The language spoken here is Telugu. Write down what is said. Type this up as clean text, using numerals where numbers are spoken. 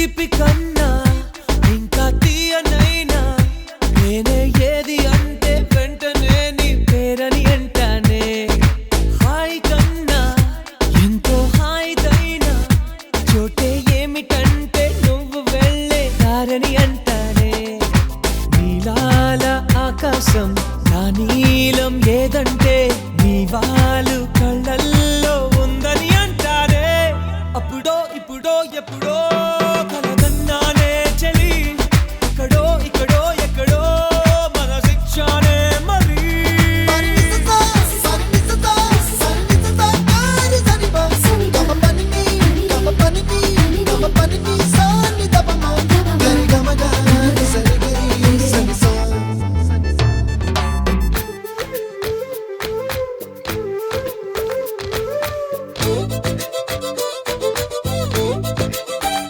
తీపి కన్నా ఇంకా తీయనైనా నేనే ఏది అంటే వెంటనే నీ పేరని అంటానే. హాయ్ కన్నా ఎంతో హాయిదైనా చోటే ఏమిటంటే నువ్వు వెళ్ళే దారని అంటానే. నీలాల ఆకాశం నా నీలం ఏదంటే నీ వాళ్ళు కళ్ళల్లో ఉందని అంటారే. అప్పుడో ఇప్పుడో ఎప్పుడో కలగన్నానే చలి, అక్కడో ఇక్కడో ఎక్కడో మన శిక్షానే మరి. Sani